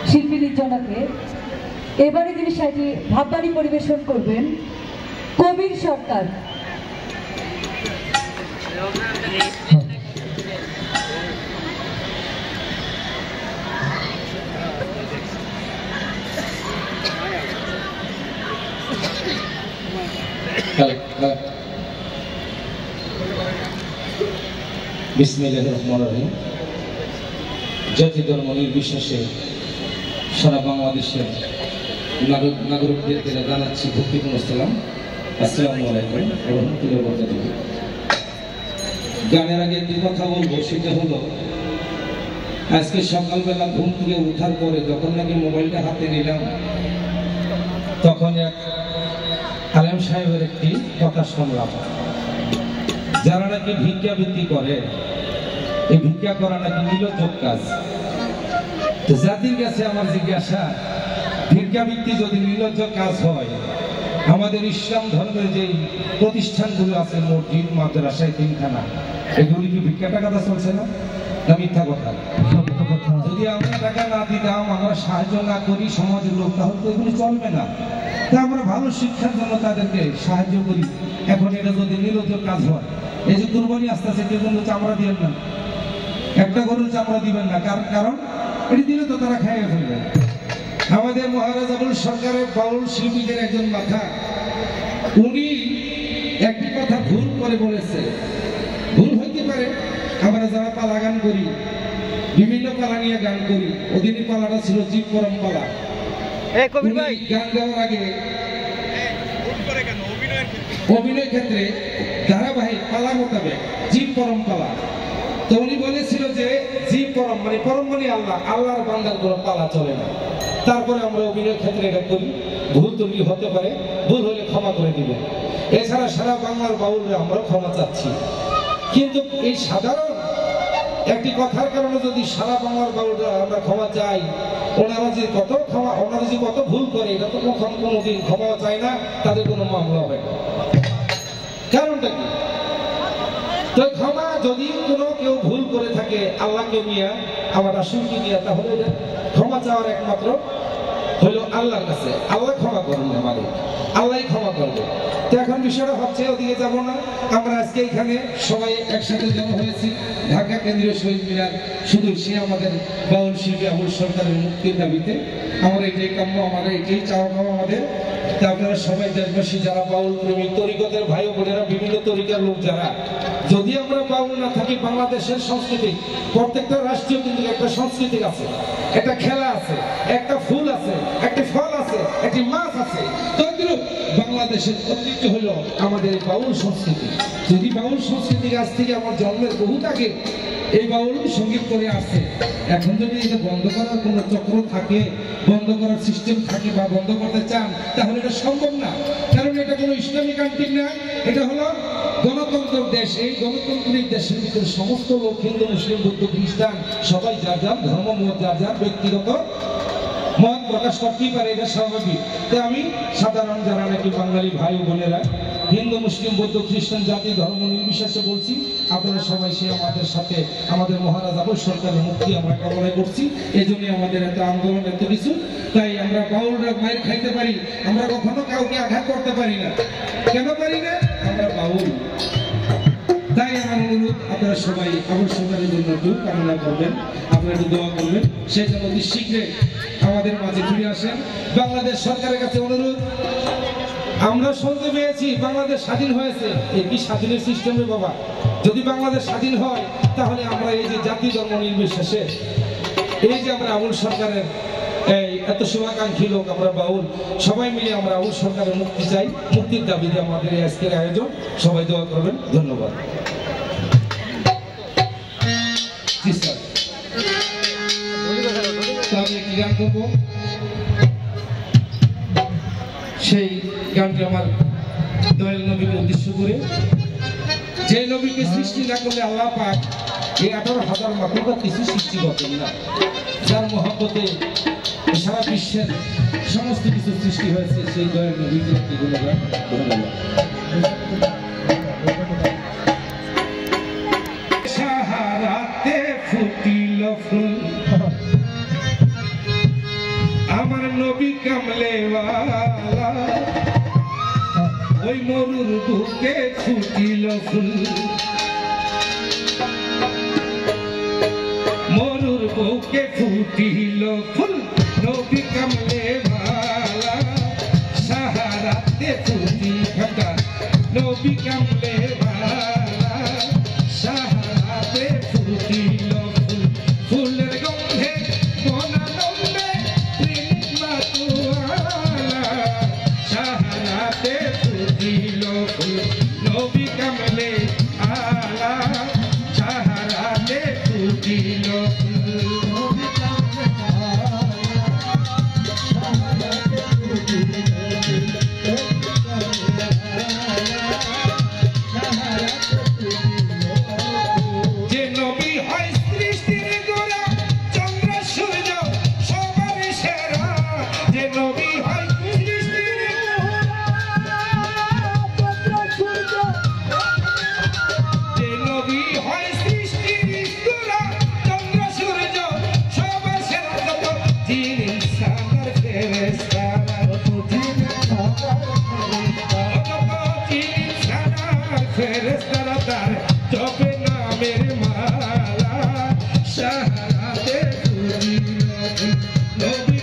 শিল্পী নির্জনাকে এবারে যিনি সাথে ভাববাণী পরিবেশন করবেন কবির সরকার। বিসমিল্লাহির রহমানির রহিম। জাতি ধর্ম নির্বিশেষে সারা বাংলাদেশের নাগরিকদেরকে জানাচ্ছি ভক্তিপূর্ণ সালাম। আসসালামু আলাইকুম ওয়া রাহমাতুল্লাহি ওয়া বারাকাতুহু। গানের আগে একটি কথা বলবো, সেটা হলো আজকে সকালবেলা ঘুম থেকে ওঠার পরে যখন নাকি মোবাইলটা হাতে নিলাম, তখন এক আলেম সাহেবের একটি কথা শুনলাম। যারা নাকি ভিক্ষাবৃত্তি করে, এই ভিক্ষা করা নাকি নির্লজ্জ কাজ। তো জাতির কাছে আমার জিজ্ঞাসা, ভিক্ষাবৃত্তি যদি নির্লজ্জ কাজ হয়, আমাদের ইসলাম ধর্মের যে প্রতিষ্ঠানগুলো আছে, মসজিদ, মাদ্রাসা, এতিমখানা, এগুলি কি ভিক্ষা টাকাটা চলছে না? না মিথ্যা কথা? যদি আমরা টাকা না দিতাম, আমরা সাহায্য না করি সমাজের লোক, তাহলে তো এগুলি চলবে না। তা আমরা ভালো শিক্ষার জন্য তাদেরকে সাহায্য করি। এখন এটা যদি নির্লজ্জ কাজ হয়, এই যে কুরবানি আসতেছে, কেউ কিন্তু চামড়া দিবেন না, একটা গরুর চামড়া দিবেন না, কারণ এটি দিলে তো তারা খাইয়ে ফেলবে। আমাদের মহারাজ আবুল সরকারের বাউল শিল্পীদের একজন মাথা, উনি একটি কথা ভুল করে বলেছে। ভুল হইতে পারে, আমরা যারা পালা গান করি, বিভিন্ন পালা নিয়ে গান করি, ওদিনই পালাটা ছিল জীব পরম পালা। গান গাওয়ার আগে অভিনয় ক্ষেত্রে ধারাবাহিক পালা মোতাবেক জীব পরম পালা, তো উনি বলেছিল যে জীব পরম মানে পরম মানে আল্লাহ, আল্লাহর বান্দার কোনো পালা চলে না। তারপরে আমরা অভিনয় ক্ষেত্রে এটা করি। ভুল ত্রুটি হতে পারে, ভুল হলে ক্ষমা করে দিবেন। এছাড়া সারা বাংলার বাউলরে আমরা ক্ষমা চাচ্ছি। কিন্তু এই সাধারণ একটি কথার কারণে যদি সারা বাংলার বাউলরা আমরা ক্ষমা চাই, ওনারা যে কত ভুল করে, এটা তো কোনোদিন ক্ষমা চায় না, তাদের কোনো মামলা হয় না। কারণটা কি? তো ক্ষমা যদি কোনো কেউ ভুল করে থাকে আল্লাহকে নিয়ে, আমার রাসূলকে নিয়ে, তাহলে ক্ষমা চাওয়ার একমাত্র হলো আল্লাহর কাছে। আল্লাহ ক্ষমা করুন, আমাদের আল্লাহ ক্ষমা করবে। তো এখন বিষয়টা হচ্ছে, ওদিকে যাব না। আমরা আজকে এখানে সবাই একসাথে জমা হয়েছি ঢাকা কেন্দ্রীয় শহীদ মিনার, শুধু সে আমাদের বাউল শিল্পী আবুল সরকারের মুক্তির দাবিতে। আমরা এটাই কাম্য, আমাদের এটাই চাওয়া পাওয়া আমাদের। তা আপনারা সবাই দেশবাসী যারা বাউল প্রেমী, তরিকতের ভাই বোনেরা, বিভিন্ন তরিকার লোক যারা, যদি আমরা বাউল না থাকি, বাংলাদেশের সংস্কৃতি, প্রত্যেকটা রাষ্ট্রীয় কিন্তু একটা সংস্কৃতি আছে, একটা খেলা আছে, একটা ফুল আছে, একটি ফল আছে, একটি মাছ আছে। তদ্রূপ বাংলাদেশের ঐতিহ্য হলো আমাদের বাউল সংস্কৃতি। যদি বাউল সংস্কৃতি আজ থেকে আমার জন্মের বহুত আগে এই বাউল সঙ্গীত করে আসছে, এখন যদি এটা বন্ধ করার কোনো চক্র থাকে, বন্ধ করার সিস্টেম থাকে বা বন্ধ করতে চান, তাহলে এটা সম্ভব না। কারণ এটা কোনো ইসলামিক কান্ট্রি না, এটা হলো গণতন্ত্রের দেশ। এই গণতান্ত্রিক দেশের ভিতরে সমস্ত লোক, হিন্দু, মুসলিম, বৌদ্ধ, খ্রিস্টান, সবাই যার যার ধর্ম মত, যার যার ব্যক্তিগত মত প্রকাশ করতেই পারে, এটা স্বাভাবিক। তো আমি সাধারণ যারা নাকি বাঙালি ভাই বোনেরা, হিন্দু, মুসলিম, বৌদ্ধ, খ্রিস্টান, জাতি ধর্ম নির্বিশেষে বলছি, আপনারা সবাই সে আমাদের সাথে আমাদের মহারাজ আবুল সরকারের মুক্তি আমরা কামনা করছি। এই জন্যই আমাদের এত আন্দোলন, এত কিছু। তাই আমরা বাউলরা মায়ের খাইতে পারি, আমরা কখনো কাউকে আঘাত করতে পারি না। কেন পারি না? আমরা বাউল। তাই আমার অনুরোধ, আপনারা সবাই আবুল সরকারের জন্য একটু কামনা করবেন, আপনারা একটু দোয়া করবেন, সে যেন অতি শীঘ্রে আমাদের মাঝে ফিরে আসেন। বাংলাদেশ সরকারের কাছে অনুরোধ, আমরা শুনতে পেয়েছি বাংলাদেশ স্বাধীন হয়েছে। এই কি স্বাধীনের সিস্টেমে বাবা? যদি বাংলাদেশ স্বাধীন হয়, তাহলে আমরা এই যে জাতি ধর্ম নির্বিশেষে, এই যে আমরা আবুল সরকারের এই এত শুভাকাঙ্ক্ষী লোক, আমরা বাউল সবাই মিলে আমরা আবুল সরকারের মুক্তি চাই। মুক্তির দাবিতে আমাদের এই আজকের আয়োজন। সবাই দোয়া করবেন। ধন্যবাদ। আমি একটি গান করবো, সেই গানটি আমার দয়াল নবীকে উদ্দেশ্য করে। যে নবীকে সৃষ্টি না করলে আল্লাহ পাক এই 18,000 মাখলুকাত কিছু সৃষ্টি করতেন না। যার মহব্বতে সারা বিশ্বের সমস্ত কিছু সৃষ্টি হয়েছে, সেই দয়াল নবীকে একটি গুণগান। সাহারাতে ফুটিল ফুল মরুর বুকে ফুটিল ফুল মরুর বুকে ফুটিল ফুল নবী কামলে ভালা সাহারাতে ফুটি ফাটা নবী কামলে ভালা সাহারাতে ফুটিল ফুল ফুলের গন্ধে মনানন্দে প্রেম মাতুয়ালা সাহারাতে ফুটিল ফুল নবী কামলে আলা সাহারাতে ফুটিল ফুল নবী কামলে যে নবী হয় সৃষ্টির গোড়া চন্দ্র সূর্য সবার সেরা যে নবী হয় সৃষ্টির যে নবী হয় সৃষ্টির গোড়া চন্দ্র সূর্য সবার সেরা যত জিন ইনসানের ফেরেশতারা ফেরেশতারা তার জপে নামের মালা সাহারাতে ফুটিল ফুল নবী